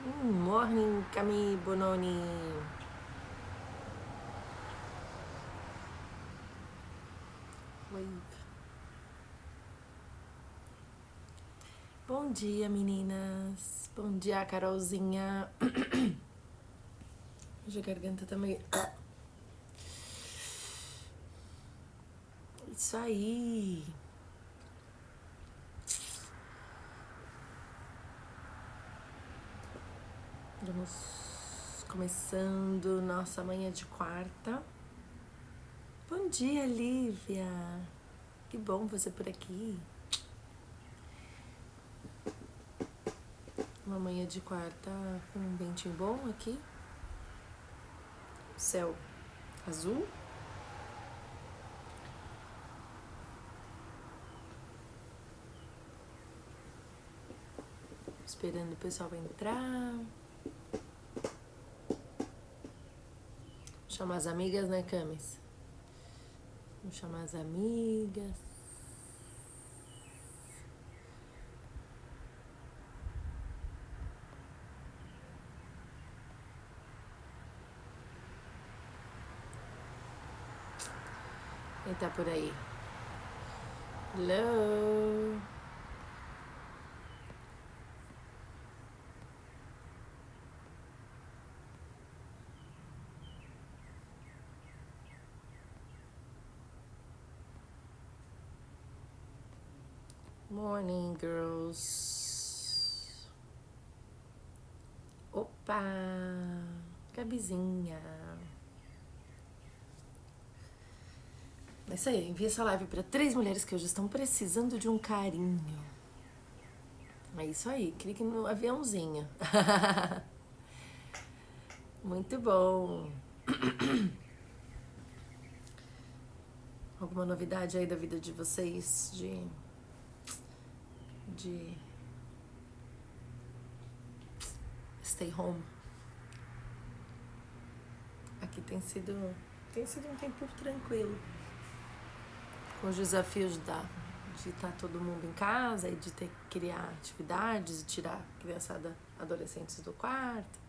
Morning, Cami Bononi. Wave. Bom dia, meninas. Bom dia, Carolzinha. Hoje a garganta tá meio... Isso aí. Vamos começando nossa manhã de quarta. Bom dia, Lívia. Que bom você por aqui. Uma manhã de quarta com um ventinho bom aqui. Céu azul. Esperando o pessoal entrar. Chamar as amigas, né, Camis? Vamos chamar as amigas. Quem tá por aí? Hello? Morning, girls. Opa! Gabizinha. É isso aí, envia essa live para 3 mulheres que hoje estão precisando de um carinho. É isso aí, clique no aviãozinho. Muito bom. Alguma novidade aí da vida de vocês? De stay home? Aqui tem sido um tempo tranquilo. Com os desafios de estar todo mundo em casa e de ter que criar atividades e tirar a criançada, adolescentes do quarto.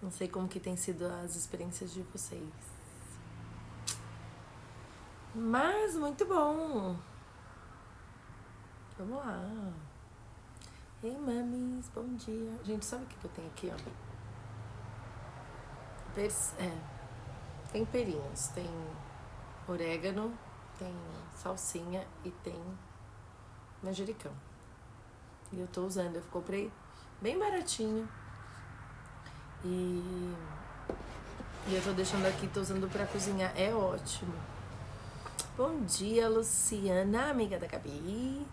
Não sei como que tem sido as experiências de vocês. Mas muito bom. Vamos lá. Ei, mamis, bom dia. Gente, sabe o que eu tenho aqui, ó? Temperinhos. Tem orégano, tem salsinha e tem manjericão. E eu tô usando, eu comprei bem baratinho. E eu tô deixando aqui, tô usando pra cozinhar, é ótimo. Bom dia, Luciana, amiga da Gabi.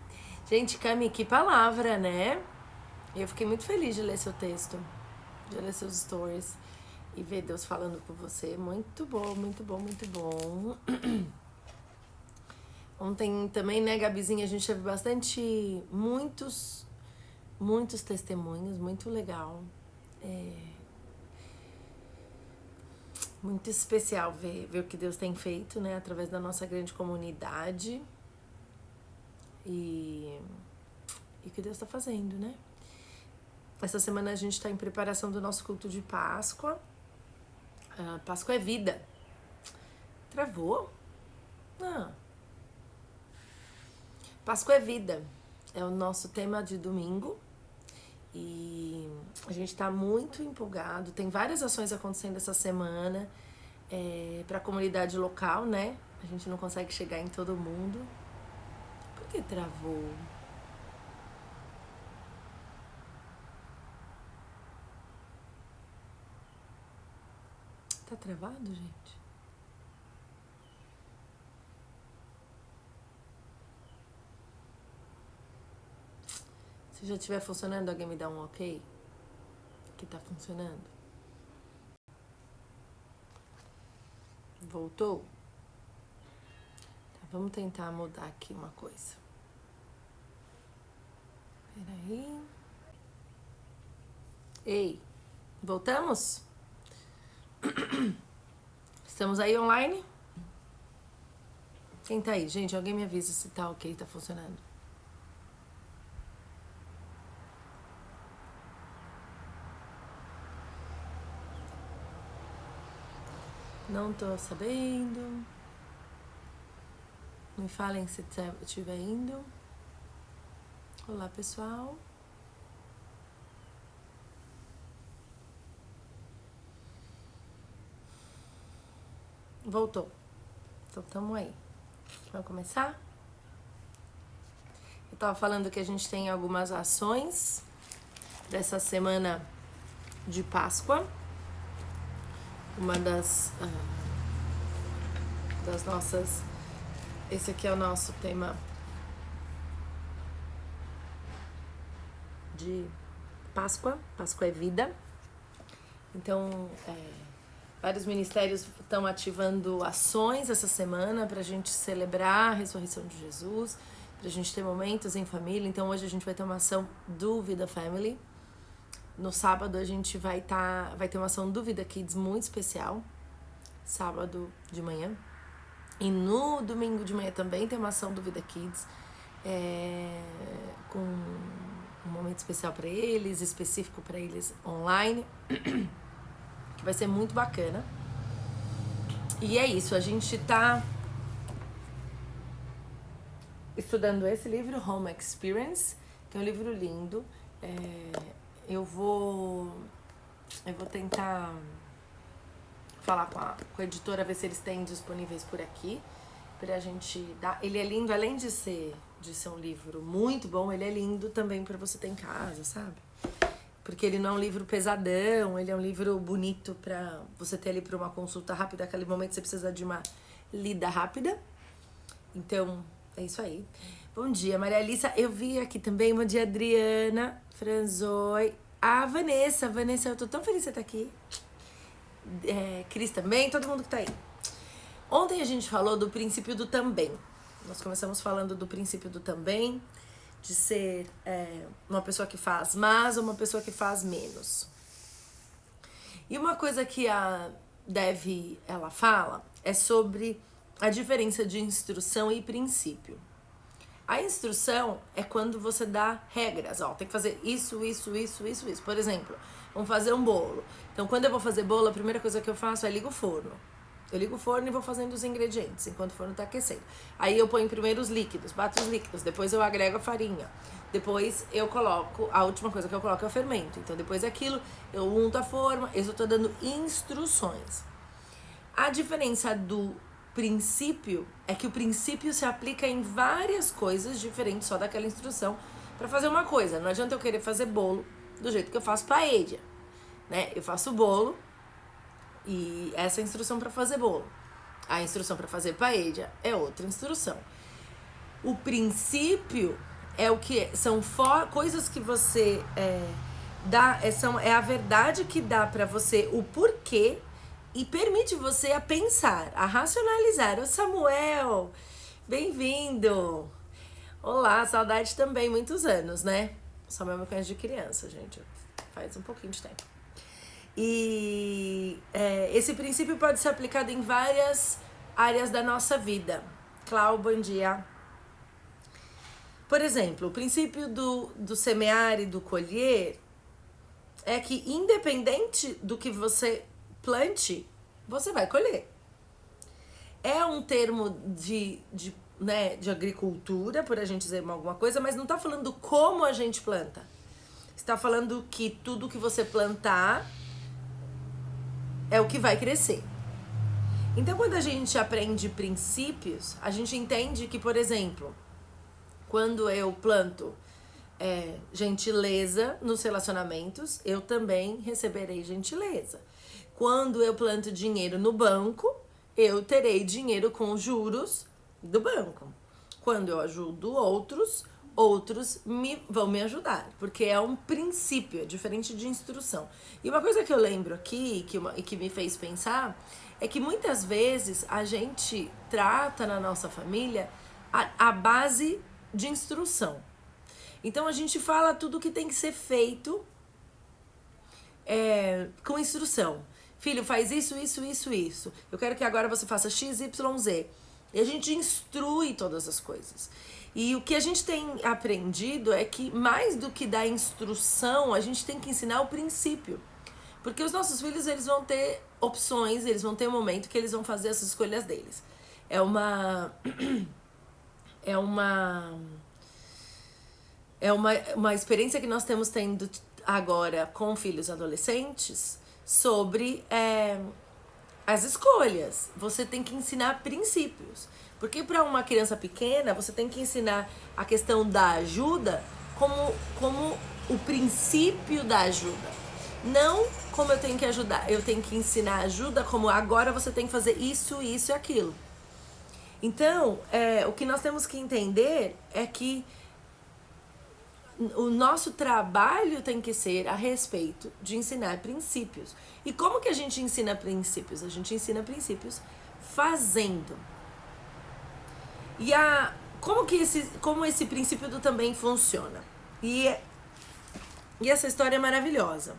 Gente, Cami, que palavra, né? Eu fiquei muito feliz de ler seu texto, de ler seus stories e ver Deus falando com você. Muito bom, muito bom, muito bom. Ontem também, né, Gabizinha, a gente teve muitos testemunhos, muito legal. Muito especial ver o que Deus tem feito, né, através da nossa grande comunidade e o que Deus está fazendo, né? Essa semana a gente está em preparação do nosso culto de Páscoa. Páscoa é vida. Travou? Não. Páscoa é vida. É o nosso tema de domingo. E a gente está muito empolgado. Tem várias ações acontecendo essa semana para a comunidade local, né? A gente não consegue chegar em todo mundo. Por que travou? Tá travado, gente? Se já estiver funcionando, alguém me dá um ok? Que tá funcionando. Voltou? Tá, vamos tentar mudar aqui uma coisa. Peraí. Ei, voltamos? Estamos aí online? Quem tá aí? Gente, alguém me avisa se tá ok, tá funcionando. Não tô sabendo. Me falem se estiver indo. Olá, pessoal. Voltou. Então, tamo aí. Vamos começar? Eu tava falando que a gente tem algumas ações dessa semana de Páscoa. Uma das nossas... Esse aqui é o nosso tema de Páscoa. Páscoa é vida. Então, vários ministérios estão ativando ações essa semana para a gente celebrar a ressurreição de Jesus, para a gente ter momentos em família. Então, hoje a gente vai ter uma ação do Vida Family. No sábado a gente vai ter uma ação do Vida Kids muito especial, sábado de manhã. E no domingo de manhã também tem uma ação do Vida Kids, com um momento especial para eles, específico para eles online, que vai ser muito bacana. E é isso, a gente tá estudando esse livro, Home Experience, que é um livro lindo. Eu vou tentar falar com a editora, ver se eles têm disponíveis por aqui, pra gente dar. Ele é lindo, além de ser um livro muito bom, ele é lindo também pra você ter em casa, sabe? Porque ele não é um livro pesadão, ele é um livro bonito pra você ter ali pra uma consulta rápida, aquele momento que você precisa de uma lida rápida. Então, é isso aí. Bom dia, Maria Alissa. Eu vi aqui também, bom dia, Adriana, Franzoi, a Vanessa, eu tô tão feliz de você estar aqui. Cris também, todo mundo que tá aí. Ontem a gente falou do princípio do também. Nós começamos falando do princípio do também, de ser uma pessoa que faz mais ou uma pessoa que faz menos. E uma coisa que a Dev, ela fala, é sobre a diferença de instrução e princípio. A instrução é quando você dá regras, ó, tem que fazer isso. Por exemplo, vamos fazer um bolo. Então, quando eu vou fazer bolo, a primeira coisa que eu faço é ligo o forno. Eu ligo o forno e vou fazendo os ingredientes enquanto o forno tá aquecendo. Aí eu ponho primeiro os líquidos, bato os líquidos, depois eu agrego a farinha. Depois eu coloco, a última coisa que eu coloco é o fermento. Então, depois daquilo, eu unto a forma, eu tô dando instruções. A diferença do princípio é que o princípio se aplica em várias coisas diferentes só daquela instrução para fazer uma coisa. Não adianta eu querer fazer bolo do jeito que eu faço paella, né? Eu faço bolo e essa é a instrução para fazer bolo. A instrução para fazer paella é outra instrução. O princípio é o que são coisas que você dá, é a verdade que dá para você o porquê e permite você a pensar, a racionalizar. Ô Samuel, bem-vindo! Olá, saudade também, muitos anos, né? O Samuel me conhece de criança, gente, faz um pouquinho de tempo. E esse princípio pode ser aplicado em várias áreas da nossa vida. Clau, bom dia. Por exemplo, o princípio do semear e do colher é que independente do que você plante, você vai colher. É um termo de agricultura, por a gente dizer alguma coisa, mas não tá falando como a gente planta. Está falando que tudo que você plantar é o que vai crescer. Então, quando a gente aprende princípios, a gente entende que, por exemplo, quando eu planto gentileza nos relacionamentos, eu também receberei gentileza. Quando eu planto dinheiro no banco, eu terei dinheiro com juros do banco. Quando eu ajudo outros vão me ajudar, porque é um princípio, é diferente de instrução. E uma coisa que eu lembro aqui, que me fez pensar, é que muitas vezes a gente trata na nossa família a base de instrução. Então a gente fala tudo que tem que ser feito com instrução. Filho, faz isso. Eu quero que agora você faça X, Y, Z. E a gente instrui todas as coisas. E o que a gente tem aprendido é que mais do que dar instrução, a gente tem que ensinar o princípio. Porque os nossos filhos, eles vão ter opções, eles vão ter um momento que eles vão fazer as escolhas deles. É uma experiência que nós temos tendo agora com filhos adolescentes sobre as escolhas. Você tem que ensinar princípios. Porque para uma criança pequena, você tem que ensinar a questão da ajuda como o princípio da ajuda. Não como eu tenho que ajudar, eu tenho que ensinar ajuda como agora você tem que fazer isso, isso e aquilo. Então, o que nós temos que entender é que o nosso trabalho tem que ser a respeito de ensinar princípios. E como que a gente ensina princípios? A gente ensina princípios fazendo. E como esse princípio do também funciona? E essa história é maravilhosa.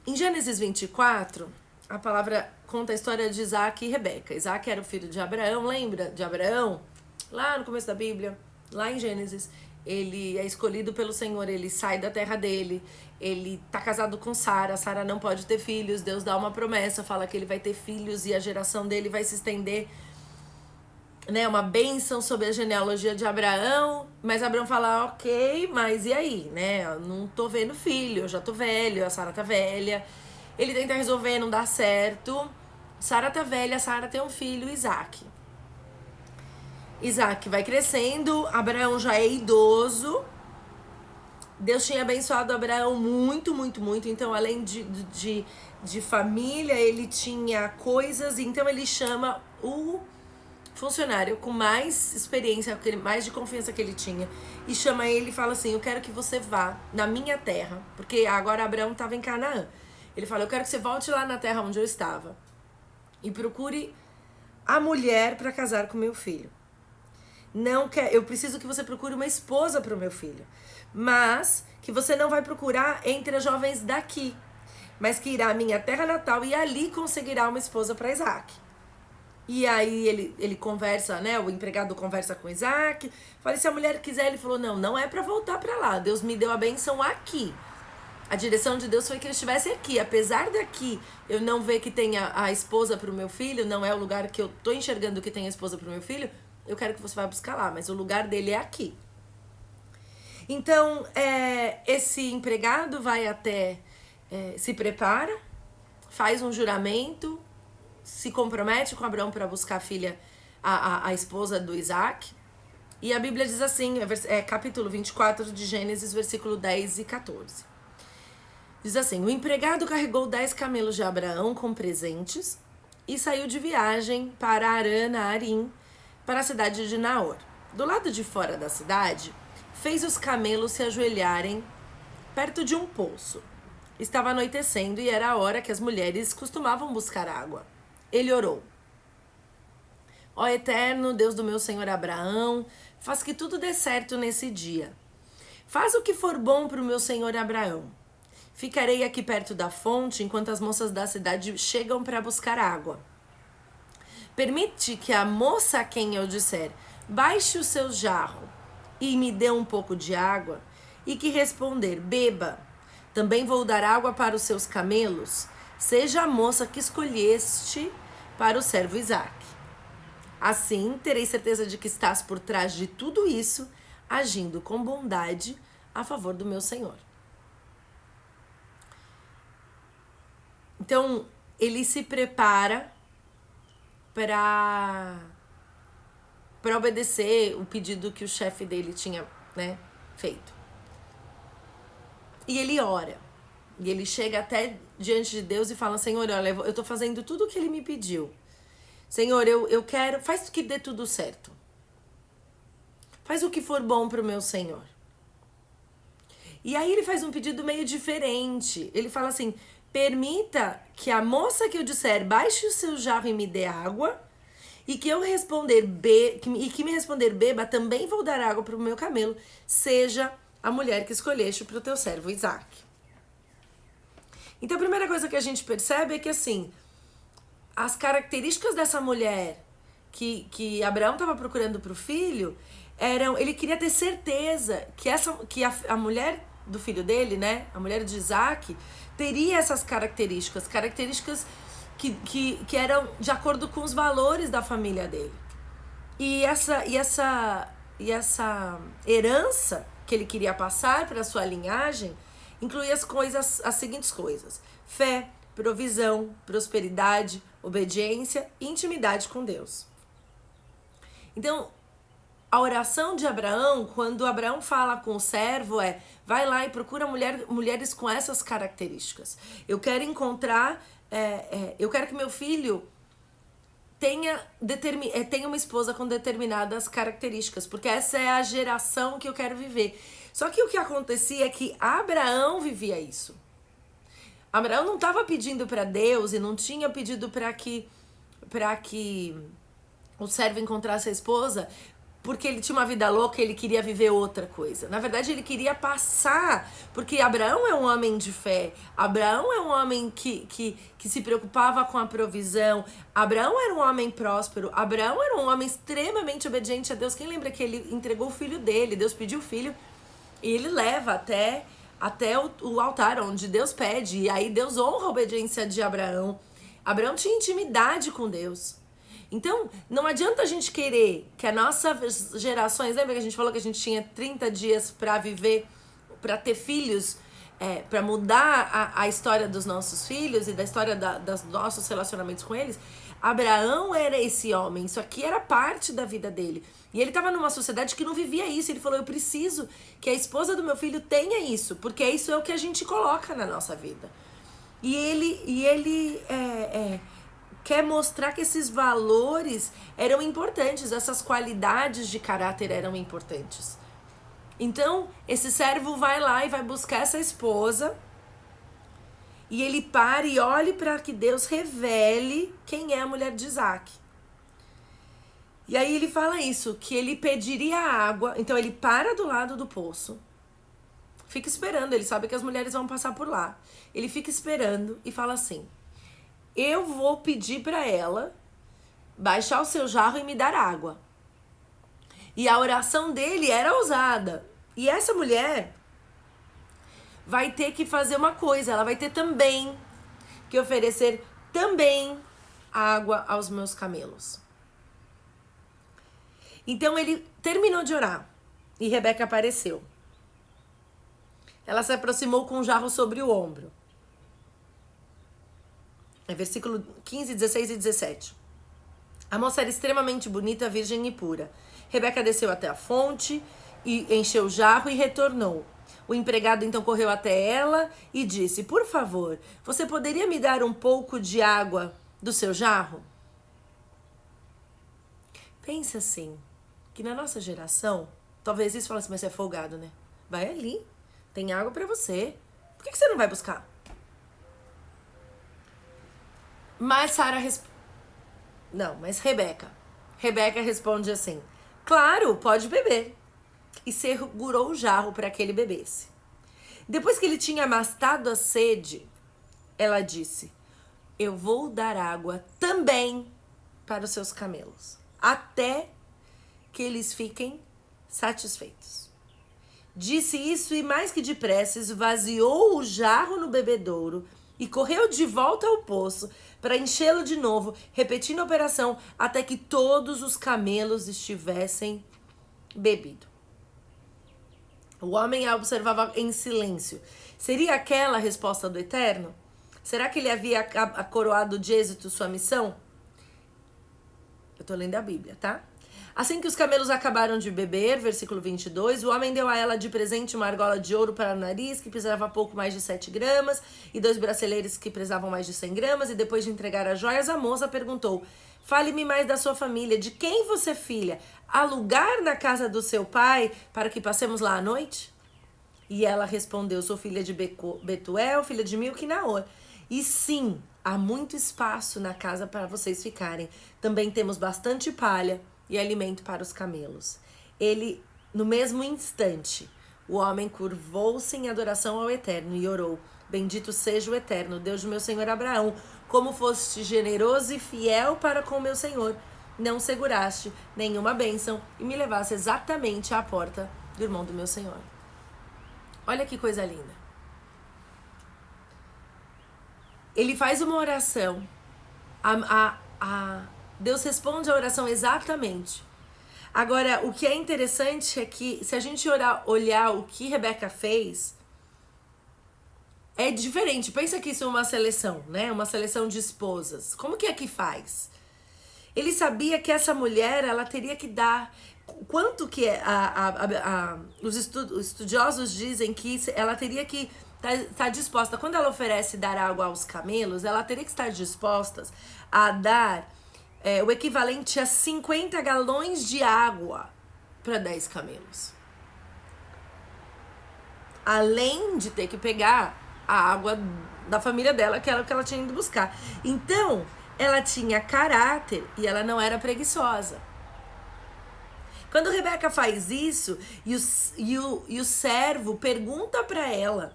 Em Gênesis 24, a palavra conta a história de Isaac e Rebeca. Isaac era o filho de Abraão, lembra de Abraão? Lá no começo da Bíblia, lá em Gênesis, ele é escolhido pelo Senhor, ele sai da terra dele, ele tá casado com Sara, Sara não pode ter filhos, Deus dá uma promessa, fala que ele vai ter filhos e a geração dele vai se estender, né, uma bênção sobre a genealogia de Abraão, mas Abraão fala, ok, mas e aí, né, eu não tô vendo filho, eu já tô velho, a Sara tá velha, ele tenta resolver, não dá certo, Sara tá velha, Sara tem um filho, Isaac vai crescendo, Abraão já é idoso, Deus tinha abençoado Abraão muito, muito, muito, então além de família, ele tinha coisas, então ele chama o funcionário com mais experiência, mais de confiança que ele tinha, e chama ele e fala assim, eu quero que você vá na minha terra, porque agora Abraão estava em Canaã, ele fala, eu quero que você volte lá na terra onde eu estava, e procure a mulher para casar com meu filho. Eu preciso que você procure uma esposa para o meu filho, mas que você não vai procurar entre as jovens daqui, mas que irá à minha terra natal e ali conseguirá uma esposa para Isaac. E aí ele conversa, né, o empregado conversa com Isaac, fala, se a mulher quiser, ele falou, não é para voltar para lá, Deus me deu a bênção aqui. A direção de Deus foi que ele estivesse aqui, apesar daqui eu não ver que tenha a esposa para o meu filho, não é o lugar que eu tô enxergando que tem a esposa para o meu filho, eu quero que você vá buscar lá, mas o lugar dele é aqui. Então, esse empregado vai até, se prepara, faz um juramento, se compromete com Abraão para buscar a filha, a esposa do Isaac. E a Bíblia diz assim, capítulo 24 de Gênesis, versículo 10 e 14. Diz assim, o empregado carregou 10 camelos de Abraão com presentes e saiu de viagem para Arã-Naarim, para a cidade de Naor. Do lado de fora da cidade, fez os camelos se ajoelharem perto de um poço. Estava anoitecendo e era a hora que as mulheres costumavam buscar água. Ele orou. Ó Eterno, Deus do meu senhor Abraão, faz que tudo dê certo nesse dia. Faz o que for bom para o meu senhor Abraão. Ficarei aqui perto da fonte enquanto as moças da cidade chegam para buscar água. Permite que a moça a quem eu disser, baixe o seu jarro e me dê um pouco de água, e que responder, beba, também vou dar água para os seus camelos, seja a moça que escolheste para o servo Isaac. Assim, terei certeza de que estás por trás de tudo isso, agindo com bondade a favor do meu Senhor. Então, ele se prepara para obedecer o pedido que o chefe dele tinha, né, feito. E ele ora. E ele chega até diante de Deus e fala, Senhor, olha, eu tô fazendo tudo o que ele me pediu. Senhor, eu quero, faz que dê tudo certo. Faz o que for bom pro meu Senhor. E aí ele faz um pedido meio diferente. Ele fala assim, permita que a moça que eu disser, baixe o seu jarro e me dê água, e que eu responder e que me responder beba, também vou dar água para o meu camelo, seja a mulher que escolheste para o teu servo Isaac. Então a primeira coisa que a gente percebe é que assim, as características dessa mulher que Abraão estava procurando para o filho, ele queria ter certeza que a mulher do filho dele, né? A mulher de Isaac, teria essas características que eram de acordo com os valores da família dele. E essa herança que ele queria passar para a sua linhagem incluía as seguintes coisas: fé, provisão, prosperidade, obediência e intimidade com Deus. Então, a oração de Abraão, quando Abraão fala com o servo, vai lá e procura mulheres com essas características. Eu quero encontrar, eu quero que meu filho tenha uma esposa com determinadas características, porque essa é a geração que eu quero viver. Só que o que acontecia é que Abraão vivia isso. Abraão não estava pedindo para Deus e não tinha pedido para que o servo encontrasse a esposa porque ele tinha uma vida louca e ele queria viver outra coisa. Na verdade, ele queria passar, porque Abraão é um homem de fé. Abraão é um homem que se preocupava com a provisão. Abraão era um homem próspero. Abraão era um homem extremamente obediente a Deus. Quem lembra que ele entregou o filho dele? Deus pediu o filho e ele leva até o altar onde Deus pede. E aí Deus honra a obediência de Abraão. Abraão tinha intimidade com Deus. Então, não adianta a gente querer que as nossas gerações... Lembra que a gente falou que a gente tinha 30 dias para viver, para ter filhos, para mudar a história dos nossos filhos e da história dos nossos relacionamentos com eles? Abraão era esse homem, isso aqui era parte da vida dele. E ele estava numa sociedade que não vivia isso. Ele falou, eu preciso que a esposa do meu filho tenha isso, porque isso é o que a gente coloca na nossa vida. E ele quer mostrar que esses valores eram importantes, essas qualidades de caráter eram importantes. Então, esse servo vai lá e vai buscar essa esposa, e ele para e olha para que Deus revele quem é a mulher de Isaac. E aí ele fala isso, que ele pediria água. Então ele para do lado do poço, fica esperando, ele sabe que as mulheres vão passar por lá. Ele fica esperando e fala assim, eu vou pedir para ela baixar o seu jarro e me dar água. E a oração dele era ousada. E essa mulher vai ter que fazer uma coisa, ela vai ter também que oferecer também água aos meus camelos. Então ele terminou de orar e Rebeca apareceu. Ela se aproximou com um jarro sobre o ombro. É versículo 15, 16 e 17. A moça era extremamente bonita, virgem e pura. Rebeca desceu até a fonte e encheu o jarro e retornou. O empregado então correu até ela e disse, por favor, você poderia me dar um pouco de água do seu jarro? Pensa assim, que na nossa geração, talvez isso falasse, mas você é folgado, né? Vai ali, tem água pra você. Por que você não vai buscar? Mas Rebeca responde assim, claro, pode beber. E segurou o jarro para que ele bebesse. Depois que ele tinha matado a sede, ela disse, eu vou dar água também para os seus camelos, até que eles fiquem satisfeitos. Disse isso e mais que depressa esvaziou o jarro no bebedouro e correu de volta ao poço para enchê-lo de novo, repetindo a operação até que todos os camelos estivessem bebidos. O homem a observava em silêncio. Seria aquela a resposta do Eterno? Será que ele havia coroado de êxito sua missão? Eu tô lendo a Bíblia, tá? Assim que os camelos acabaram de beber, versículo 22, o homem deu a ela de presente uma argola de ouro para o nariz, que pesava pouco mais de 7 gramas, e 2 braceletes que pesavam mais de 100 gramas, e depois de entregar as joias, a moça perguntou, fale-me mais da sua família, de quem você é filha? Há lugar na casa do seu pai para que passemos lá à noite? E ela respondeu, sou filha de Betuel, filha de Milca e Naor. E sim, há muito espaço na casa para vocês ficarem. Também temos bastante palha e alimento para os camelos. Ele, no mesmo instante, o homem curvou-se em adoração ao Eterno e orou, bendito seja o Eterno, Deus do meu senhor Abraão, como foste generoso e fiel para com meu senhor, não seguraste nenhuma bênção e me levaste exatamente à porta do irmão do meu senhor. Olha que coisa linda. Ele faz uma oração. Deus responde a oração exatamente. Agora, o que é interessante é que se a gente olhar o que Rebeca fez, é diferente. Pensa que isso é uma seleção, né? Uma seleção de esposas. Como que é que faz? Ele sabia que essa mulher, ela teria que dar... Quanto que os estudiosos dizem que ela teria que estar disposta... Quando ela oferece dar água aos camelos, ela teria que estar disposta a dar o equivalente a 50 galões de água para 10 camelos. Além de ter que pegar a água da família dela, que era o que ela tinha ido buscar. Então, ela tinha caráter e ela não era preguiçosa. Quando Rebeca faz isso, e o servo pergunta para ela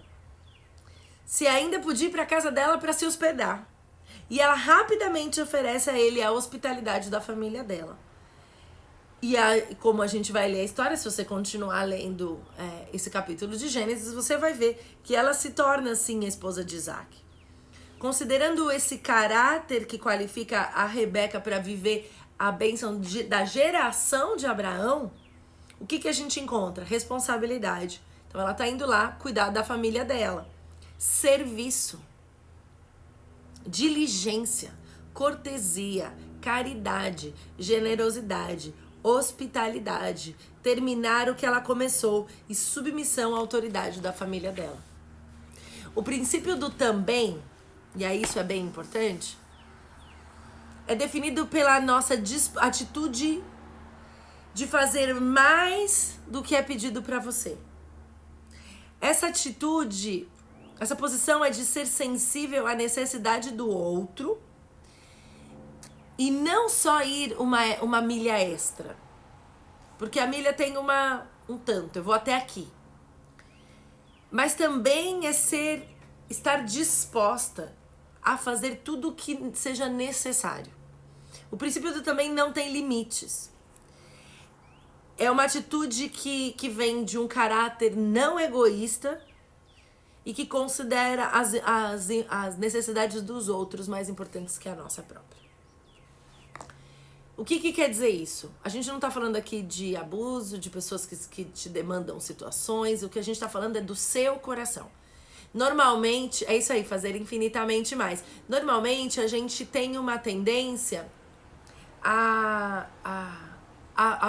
se ainda podia ir para casa dela para se hospedar. E ela rapidamente oferece a ele a hospitalidade da família dela. E como a gente vai ler a história, se você continuar lendo esse capítulo de Gênesis, você vai ver que ela se torna, assim, a esposa de Isaac. Considerando esse caráter que qualifica a Rebeca para viver a bênção da geração de Abraão, o que a gente encontra? Responsabilidade. Então ela está indo lá cuidar da família dela. Serviço. Diligência. Cortesia. Caridade. Generosidade. Hospitalidade. Terminar o que ela começou e submissão à autoridade da família dela. O princípio do também, e aí isso é bem importante, é definido pela nossa atitude de fazer mais do que é pedido para você. Essa atitude, essa posição é de ser sensível à necessidade do outro e não só ir uma milha extra. Porque a milha tem um tanto, eu vou até aqui. Mas também é estar disposta a fazer tudo o que seja necessário. O princípio do também não tem limites. É uma atitude que vem de um caráter não egoísta e que considera as necessidades dos outros mais importantes que a nossa própria. O que quer dizer isso? A gente não está falando aqui de abuso, de pessoas que te demandam situações. O que a gente está falando é do seu coração. Normalmente, é isso aí, fazer infinitamente mais. Normalmente, a gente tem uma tendência a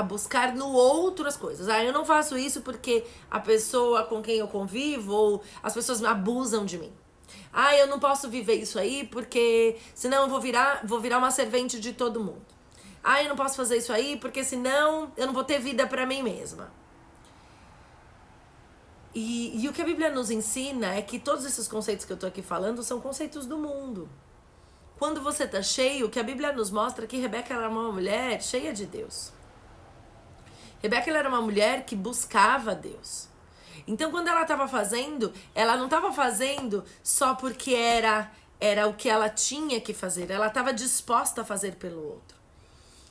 buscar no outro as coisas. Eu não faço isso porque a pessoa com quem eu convivo ou as pessoas abusam de mim. Eu não posso viver isso aí porque senão eu vou virar uma servente de todo mundo. Eu não posso fazer isso aí porque senão eu não vou ter vida pra mim mesma. E o que a Bíblia nos ensina é que todos esses conceitos que eu tô aqui falando são conceitos do mundo. Quando você tá cheio, o que a Bíblia nos mostra é que Rebeca era uma mulher cheia de Deus. Rebeca era uma mulher que buscava Deus. Então, quando ela estava fazendo, ela não estava fazendo só porque era o que ela tinha que fazer. Ela estava disposta a fazer pelo outro.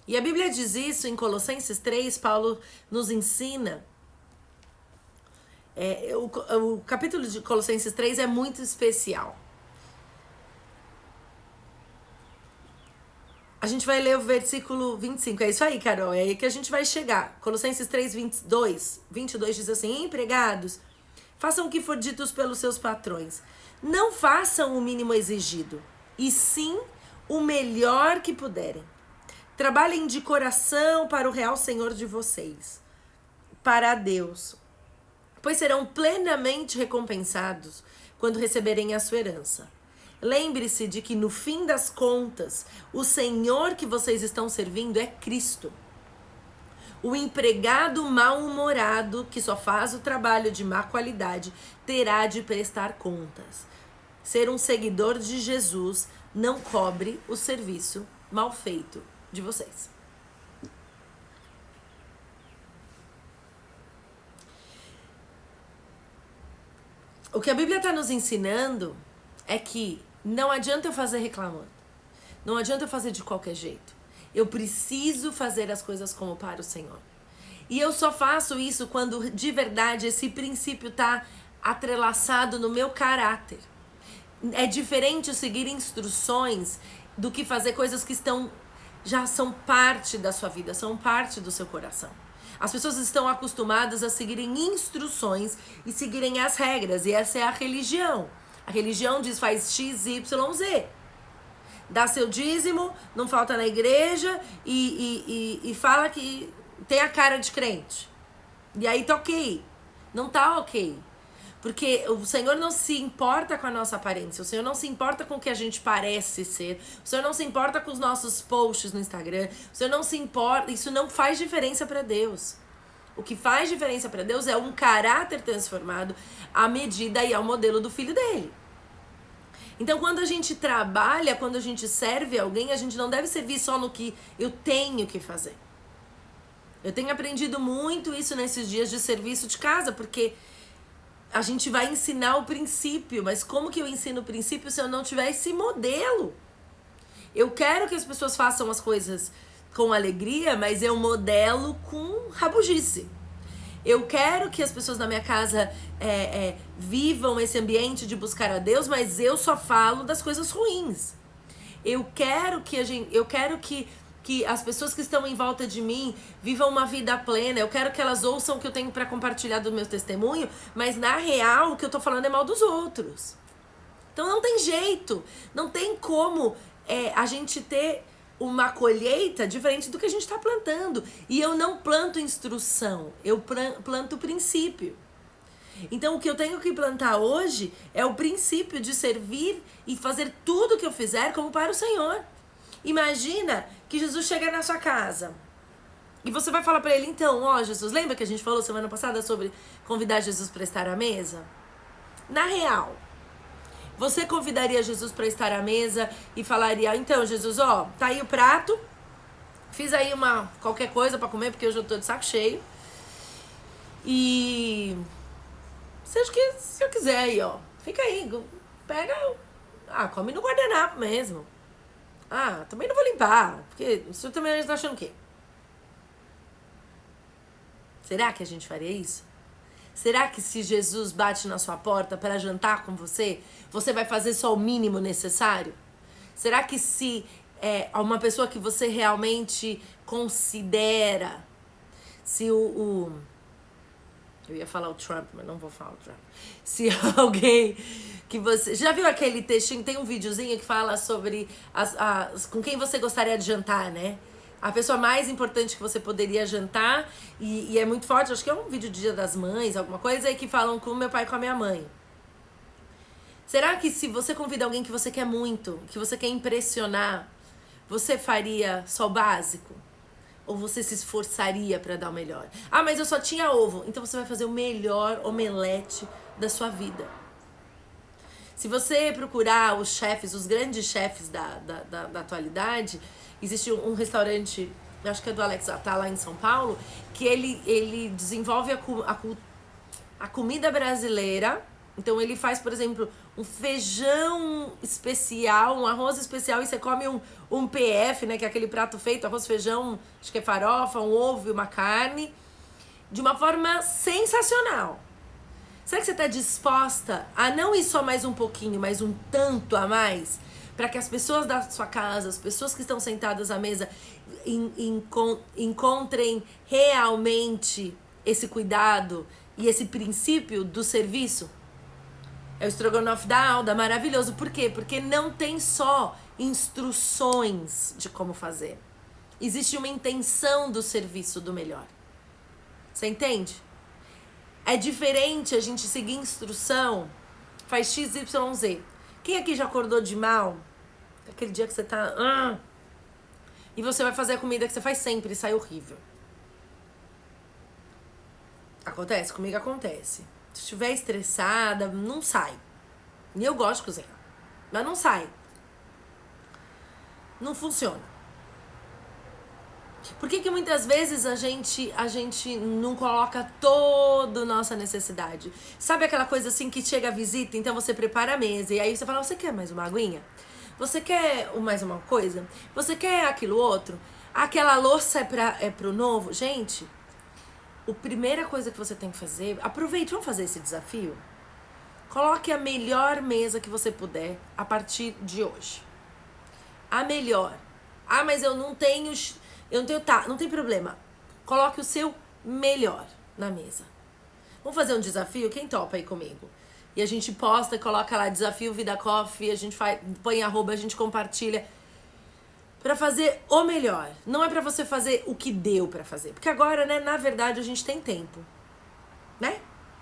E a Bíblia diz isso em Colossenses 3, Paulo nos ensina. O capítulo de Colossenses 3 é muito especial. A gente vai ler o versículo 25. É isso aí, Carol. É aí que a gente vai chegar. Colossenses 3, 22 diz assim: empregados, façam o que for dito pelos seus patrões. Não façam o mínimo exigido, e sim o melhor que puderem. Trabalhem de coração para o real Senhor de vocês, para Deus, pois serão plenamente recompensados quando receberem a sua herança. Lembre-se de que no fim das contas, o Senhor que vocês estão servindo é Cristo. O empregado mal-humorado que só faz o trabalho de má qualidade terá de prestar contas. Ser um seguidor de Jesus não cobre o serviço mal feito de vocês. O que a Bíblia está nos ensinando é que não adianta eu fazer reclamando. Não adianta eu fazer de qualquer jeito. Eu preciso fazer as coisas como para o Senhor. E eu só faço isso quando de verdade esse princípio está atrelaçado no meu caráter. É diferente seguir instruções do que fazer coisas que já são parte da sua vida, são parte do seu coração. As pessoas estão acostumadas a seguirem instruções e seguirem as regras, e essa é a religião. A religião diz faz X, Y, Z. Dá seu dízimo, não falta na igreja e fala que tem a cara de crente. E aí tá ok. Não tá ok. Porque o Senhor não se importa com a nossa aparência. O Senhor não se importa com o que a gente parece ser. O Senhor não se importa com os nossos posts no Instagram. O Senhor não se importa. Isso não faz diferença para Deus. O que faz diferença para Deus é um caráter transformado à medida e ao modelo do Filho dele. Então, quando a gente trabalha, quando a gente serve alguém, a gente não deve servir só no que eu tenho que fazer. Eu tenho aprendido muito isso nesses dias de serviço de casa, porque a gente vai ensinar o princípio, mas como que eu ensino o princípio se eu não tiver esse modelo? Eu quero que as pessoas façam as coisas com alegria, mas eu modelo com rabugice. Eu quero que as pessoas na minha casa vivam esse ambiente de buscar a Deus, mas eu só falo das coisas ruins. Eu quero que as pessoas que estão em volta de mim vivam uma vida plena. Eu quero que elas ouçam o que eu tenho para compartilhar do meu testemunho, mas na real o que eu tô falando é mal dos outros. Então não tem jeito, não tem como a gente ter uma colheita diferente do que a gente está plantando. E eu não planto instrução, eu planto princípio. Então o que eu tenho que plantar hoje é o princípio de servir e fazer tudo o que eu fizer como para o Senhor. Imagina que Jesus chega na sua casa e você vai falar pra ele, então, ó, Jesus, lembra que a gente falou semana passada sobre convidar Jesus pra estar à mesa? Na real, você convidaria Jesus pra estar à mesa e falaria, então, Jesus, ó, tá aí o prato, fiz aí qualquer coisa pra comer, porque hoje eu tô de saco cheio, e seja o que se eu quiser aí, ó, fica aí, pega, come no guardanapo mesmo. Também não vou limpar, porque isso também a gente tá achando o quê? Será que a gente faria isso? Será que se Jesus bate na sua porta para jantar com você, você vai fazer só o mínimo necessário? Será que se uma pessoa que você realmente considera, se eu ia falar o Trump, mas não vou falar o Trump. Se alguém que você... Já viu aquele textinho? Tem um videozinho que fala sobre com quem você gostaria de jantar, né? A pessoa mais importante que você poderia jantar. E é muito forte. Acho que é um vídeo do Dia das Mães, alguma coisa. E que falam com o meu pai e com a minha mãe. Será que se você convida alguém que você quer muito, que você quer impressionar, você faria só o básico? Ou você se esforçaria pra dar o melhor? Mas eu só tinha ovo. Então você vai fazer o melhor omelete da sua vida. Se você procurar os chefes, os grandes chefes da atualidade, existe um restaurante, acho que é do Alex Atala em São Paulo, que ele desenvolve a comida brasileira. Então ele faz, por exemplo, um feijão especial, um arroz especial, e você come um PF, né, que é aquele prato feito, arroz, feijão, acho que é farofa, um ovo e uma carne, de uma forma sensacional. Será que você está disposta a não ir só mais um pouquinho, mas um tanto a mais, para que as pessoas da sua casa, as pessoas que estão sentadas à mesa, encontrem realmente esse cuidado e esse princípio do serviço? É o estrogonofe da Alda, maravilhoso. Por quê? Porque não tem só instruções de como fazer. Existe uma intenção do serviço do melhor. Você entende? É diferente a gente seguir instrução, faz X, Y, Z. Quem aqui já acordou de mal? Aquele dia que você tá... e você vai fazer a comida que você faz sempre e sai horrível. Acontece? Comigo acontece. Se estiver estressada, não sai. E eu gosto de cozinhar, mas não sai. Não funciona. Por que muitas vezes a gente não coloca toda a nossa necessidade? Sabe aquela coisa assim que chega a visita, então você prepara a mesa, e aí você fala, você quer mais uma aguinha? Você quer mais uma coisa? Você quer aquilo outro? Aquela louça é pro novo? Gente... A primeira coisa que você tem que fazer... Aproveite, vamos fazer esse desafio? Coloque a melhor mesa que você puder a partir de hoje. A melhor. Ah, mas eu não tenho... Tá, não tem problema. Coloque o seu melhor na mesa. Vamos fazer um desafio? Quem topa aí comigo? E a gente posta, coloca lá desafio Vida Coffee, a gente põe arroba, a gente compartilha. Pra fazer o melhor. Não é pra você fazer o que deu pra fazer. Porque agora, né, na verdade, a gente tem tempo. Né?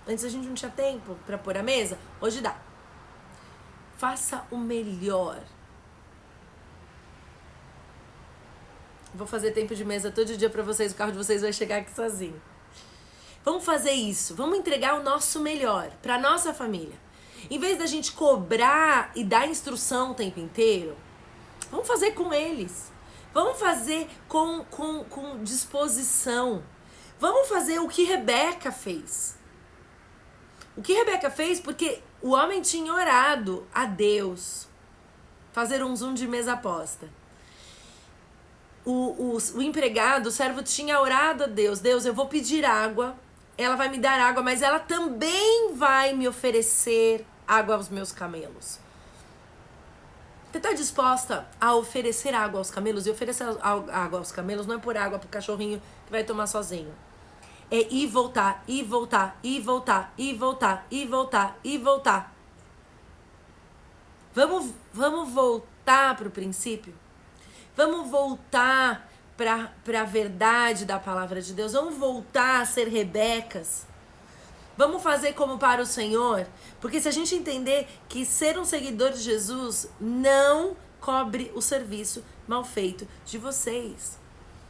Antes a gente não tinha tempo pra pôr a mesa. Hoje dá. Faça o melhor. Vou fazer tempo de mesa todo dia pra vocês. O carro de vocês vai chegar aqui sozinho. Vamos fazer isso. Vamos entregar o nosso melhor pra nossa família. Em vez da gente cobrar e dar instrução o tempo inteiro, vamos fazer com eles. Vamos fazer com disposição. Vamos fazer o que Rebeca fez. O que Rebeca fez porque o homem tinha orado a Deus. Fazer um zoom de mesa aposta. O empregado, o servo, tinha orado a Deus. Deus, eu vou pedir água. Ela vai me dar água, mas ela também vai me oferecer água aos meus camelos. Você está disposta a oferecer água aos camelos? E oferecer água aos camelos não é por água pro cachorrinho que vai tomar sozinho. É ir voltar, ir voltar, ir voltar, ir voltar, ir voltar, ir voltar. Vamos voltar pro princípio? Vamos voltar para a verdade da palavra de Deus. Vamos voltar a ser Rebecas. Vamos fazer como para o Senhor. Porque se a gente entender que ser um seguidor de Jesus não cobre o serviço mal feito de vocês.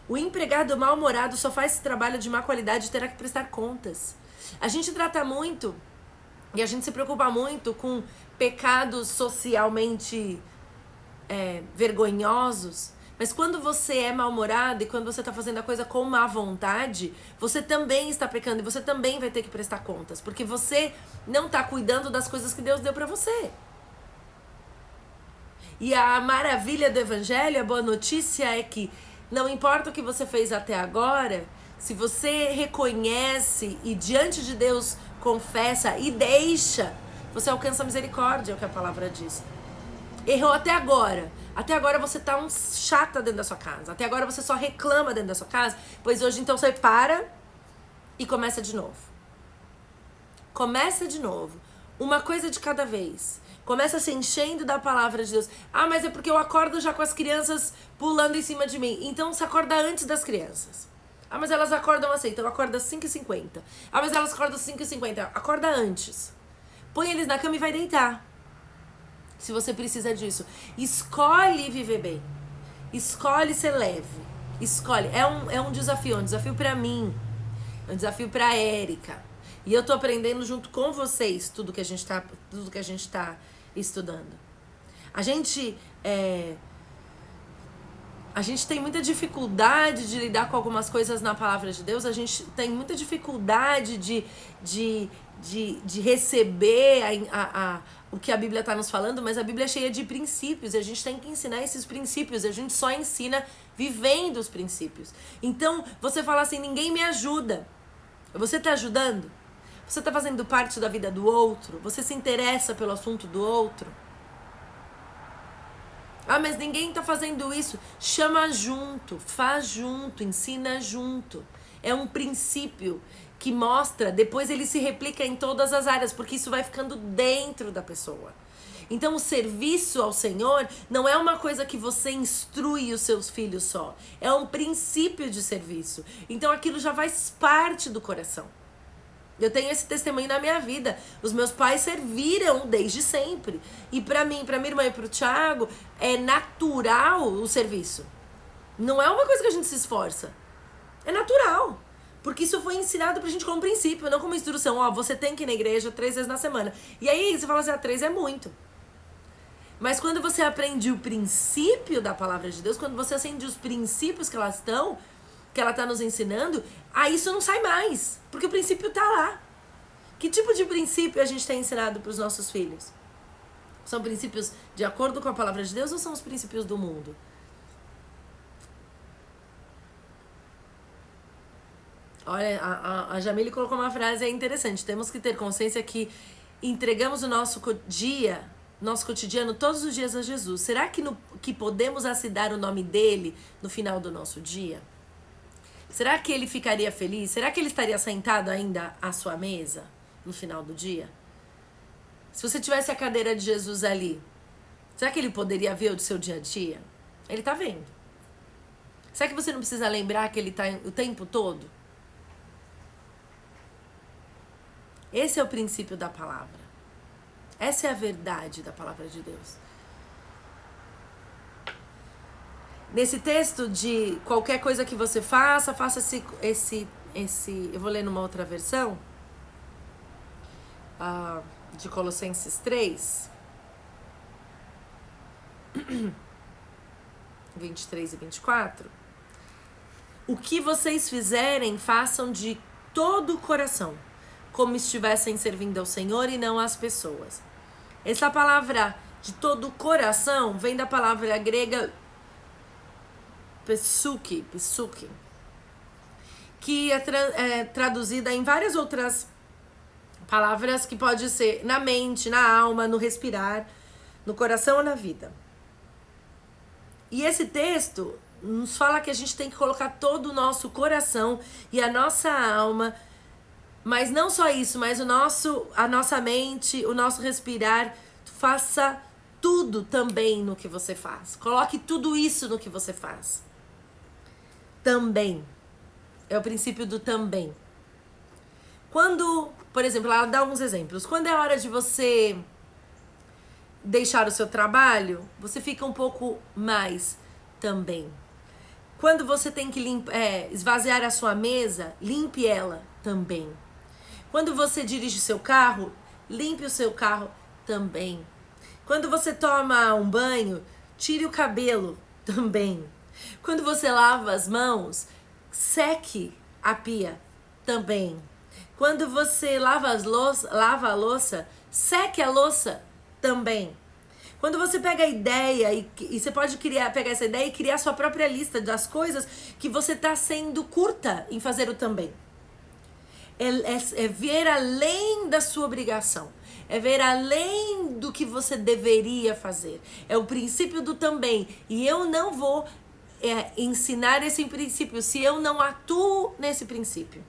O empregado mal-humorado só faz esse trabalho de má qualidade e terá que prestar contas. A gente trata muito e a gente se preocupa muito com pecados socialmente vergonhosos. Mas quando você é mal-humorado e quando você está fazendo a coisa com má vontade, você também está pecando e você também vai ter que prestar contas. Porque você não está cuidando das coisas que Deus deu para você. E a maravilha do evangelho, a boa notícia é que não importa o que você fez até agora, se você reconhece e diante de Deus confessa e deixa, você alcança a misericórdia, é o que a palavra diz. Errou até agora. Até agora você tá um chata dentro da sua casa. Até agora você só reclama dentro da sua casa. Pois hoje então você para e começa de novo. Começa de novo. Uma coisa de cada vez. Começa se enchendo da palavra de Deus. Ah, mas é porque eu acordo já com as crianças pulando em cima de mim. Então você acorda antes das crianças. Ah, mas elas acordam assim. Então acorda às 5h50. Ah, mas elas acordam às 5h50. Acorda antes. Põe eles na cama e vai deitar. Se você precisa disso. Escolhe viver bem. Escolhe ser leve. Escolhe. É um desafio pra mim. É um desafio pra Érica. E eu tô aprendendo junto com vocês tudo que a gente tá estudando. A gente tem muita dificuldade de lidar com algumas coisas na palavra de Deus. A gente tem muita dificuldade de receber o que a Bíblia está nos falando, mas a Bíblia é cheia de princípios e a gente tem que ensinar esses princípios. A gente só ensina vivendo os princípios. Então, você fala assim, ninguém me ajuda. Você está ajudando? Você está fazendo parte da vida do outro? Você se interessa pelo assunto do outro? Ah, mas ninguém está fazendo isso. Chama junto, faz junto, ensina junto. É um princípio que mostra, depois ele se replica em todas as áreas, porque isso vai ficando dentro da pessoa. Então o serviço ao Senhor não é uma coisa que você instrui os seus filhos só. É um princípio de serviço. Então aquilo já faz parte do coração. Eu tenho esse testemunho na minha vida. Os meus pais serviram desde sempre. E pra mim, pra minha irmã e pro Thiago, é natural o serviço. Não é uma coisa que a gente se esforça. É natural. Porque isso foi ensinado pra gente como princípio, não como instrução. Ó, você tem que ir na igreja 3 vezes na semana. E aí você fala assim, 3 é muito. Mas quando você aprende o princípio da palavra de Deus, quando você acende os princípios que ela tá nos ensinando, aí isso não sai mais. Porque o princípio tá lá. Que tipo de princípio a gente tem ensinado pros nossos filhos? São princípios de acordo com a palavra de Deus ou são os princípios do mundo? Olha, a Jamile colocou uma frase interessante. Temos que ter consciência que entregamos o nosso cotidiano todos os dias a Jesus, será que podemos assim dar o nome dele no final do nosso dia? Será que ele ficaria feliz? Será que ele estaria sentado ainda à sua mesa no final do dia? Se você tivesse a cadeira de Jesus ali, será que ele poderia ver o seu dia a dia? Ele tá vendo. Será que você não precisa lembrar que ele tá o tempo todo? Esse é o princípio da palavra. Essa é a verdade da palavra de Deus. Nesse texto de qualquer coisa que você faça esse eu vou ler numa outra versão, de Colossenses 3, 23 e 24. O que vocês fizerem, façam de todo o coração, como estivessem servindo ao Senhor e não às pessoas. Essa palavra de todo o coração vem da palavra grega psuque, que é traduzida em várias outras palavras, que pode ser na mente, na alma, no respirar, no coração ou na vida. E esse texto nos fala que a gente tem que colocar todo o nosso coração e a nossa alma, mas não só isso, mas a nossa mente, o nosso respirar, faça tudo também no que você faz. Coloque tudo isso no que você faz. Também. É o princípio do também. Quando, por exemplo, ela dá alguns exemplos. Quando é hora de você deixar o seu trabalho, você fica um pouco mais também. Quando você tem que esvaziar a sua mesa, limpe ela também. Quando você dirige o seu carro, limpe o seu carro também. Quando você toma um banho, tire o cabelo também. Quando você lava as mãos, seque a pia também. Quando você lava a louça, seque a louça também. Quando você pega a ideia e você pode pegar essa ideia e criar sua própria lista das coisas que você está sendo curta em fazer o também. É ver além da sua obrigação. É ver além do que você deveria fazer. É o princípio do também. E eu não vou ensinar esse princípio se eu não atuo nesse princípio.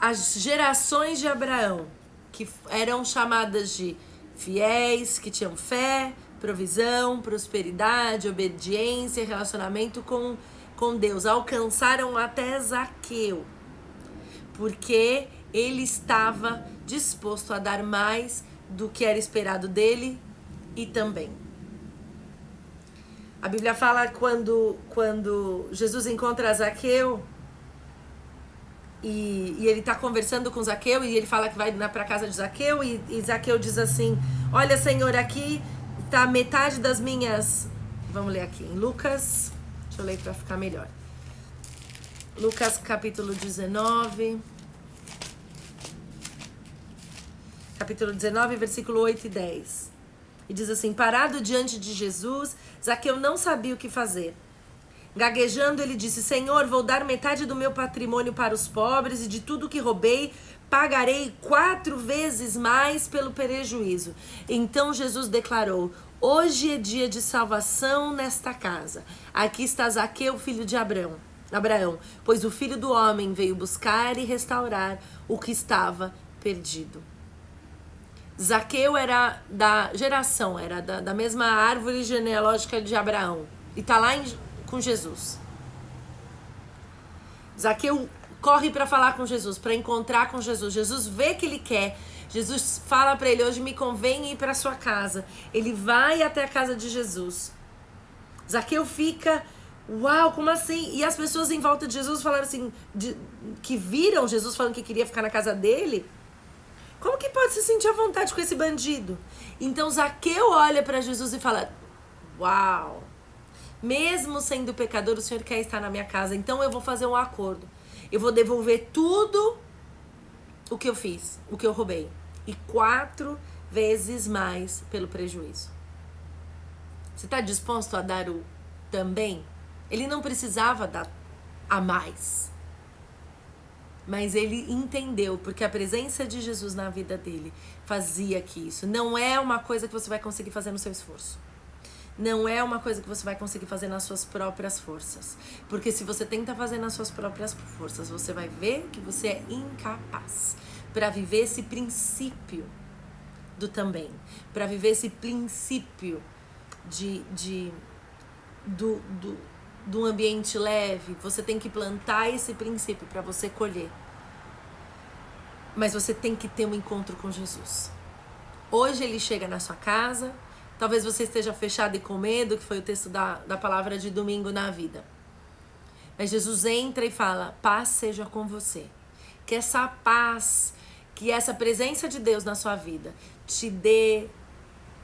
As gerações de Abraão, que eram chamadas de fiéis, que tinham fé, provisão, prosperidade, obediência, relacionamento com Deus, alcançaram até Zaqueu, porque ele estava disposto a dar mais do que era esperado dele e também. A Bíblia fala quando Jesus encontra Zaqueu e ele está conversando com Zaqueu e ele fala que vai para a casa de Zaqueu e Zaqueu diz assim: olha, Senhor, aqui está metade das minhas... Vamos ler aqui em Lucas, deixa eu ler para ficar melhor. Lucas capítulo 19, versículo 8 e 10. E diz assim: parado diante de Jesus, Zaqueu não sabia o que fazer. Gaguejando, ele disse: Senhor, vou dar metade do meu patrimônio para os pobres e de tudo que roubei, pagarei 4 vezes mais pelo prejuízo. Então Jesus declarou: hoje é dia de salvação nesta casa. Aqui está Zaqueu, filho de Abraão, pois o Filho do Homem veio buscar e restaurar o que estava perdido. Zaqueu era da geração, era da mesma árvore genealógica de Abraão. E está lá com Jesus. Zaqueu corre para falar com Jesus, para encontrar com Jesus. Jesus vê que ele quer. Jesus fala para ele: hoje me convém ir para sua casa. Ele vai até a casa de Jesus. Zaqueu fica: uau, como assim? E as pessoas em volta de Jesus falaram assim, que viram Jesus falando que queria ficar na casa dele. Como que pode se sentir à vontade com esse bandido? Então Zaqueu olha para Jesus e fala: uau, mesmo sendo pecador, o Senhor quer estar na minha casa. Então eu vou fazer um acordo. Eu vou devolver tudo o que eu fiz, o que eu roubei. E 4 vezes mais pelo prejuízo. Você está disposto a dar o também? Ele não precisava dar a mais. Mas ele entendeu, porque a presença de Jesus na vida dele fazia que isso não é uma coisa que você vai conseguir fazer no seu esforço. Não é uma coisa que você vai conseguir fazer nas suas próprias forças. Porque se você tenta fazer nas suas próprias forças, você vai ver que você é incapaz para viver esse princípio do também. Para viver esse princípio do ambiente leve. Você tem que plantar esse princípio para você colher. Mas você tem que ter um encontro com Jesus. Hoje ele chega na sua casa. Talvez você esteja fechado e com medo, que foi o texto da palavra de domingo na vida. Mas Jesus entra e fala, paz seja com você. Que essa paz, que essa presença de Deus na sua vida te dê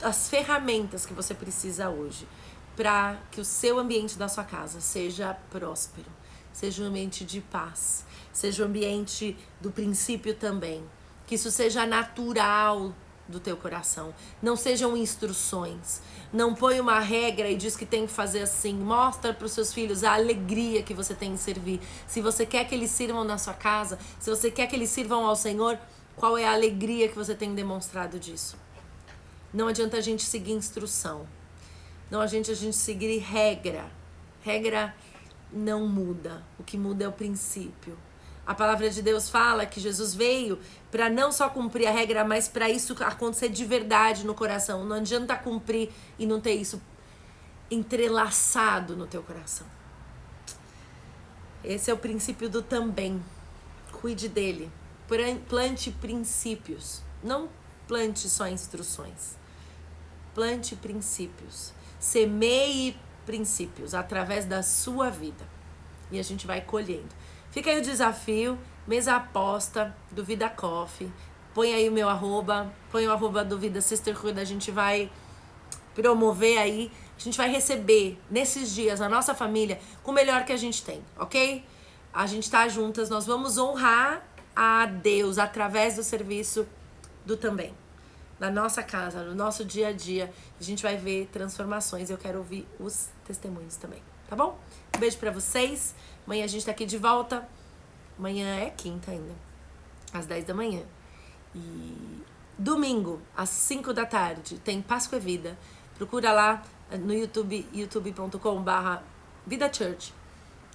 as ferramentas que você precisa hoje para que o seu ambiente da sua casa seja próspero, seja um ambiente de paz, seja um ambiente do princípio também. Que isso seja natural do teu coração, não sejam instruções, não põe uma regra e diz que tem que fazer assim, mostra para os seus filhos a alegria que você tem em servir. Se você quer que eles sirvam na sua casa, se você quer que eles sirvam ao Senhor, qual é a alegria que você tem demonstrado disso? Não adianta a gente seguir instrução, não adianta a gente seguir regra não muda, o que muda é o princípio. A palavra de Deus fala que Jesus veio para não só cumprir a regra, mas para isso acontecer de verdade no coração. Não adianta cumprir e não ter isso entrelaçado no teu coração. Esse é o princípio do também. Cuide dele. Plante princípios. Não plante só instruções. Plante princípios. Semeie princípios através da sua vida. E a gente vai colhendo. Fica aí o desafio, mesa aposta do Vida Coffee. Põe aí o meu arroba, põe o arroba do Vida Sisterhood, a gente vai promover aí, a gente vai receber nesses dias a nossa família com o melhor que a gente tem, ok? A gente tá juntas, nós vamos honrar a Deus através do serviço do também. Na nossa casa, no nosso dia a dia, a gente vai ver transformações. Eu quero ouvir os testemunhos também, tá bom? Um beijo pra vocês. Amanhã a gente tá aqui de volta. Amanhã é quinta ainda, às 10 da manhã. E domingo, às 5 da tarde, tem Páscoa é Vida. Procura lá no YouTube, youtube.com/Vida Church.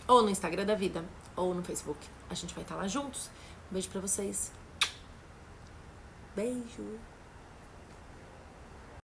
Ou no Instagram da Vida, ou no Facebook. A gente vai estar lá juntos. Um beijo pra vocês. Beijo.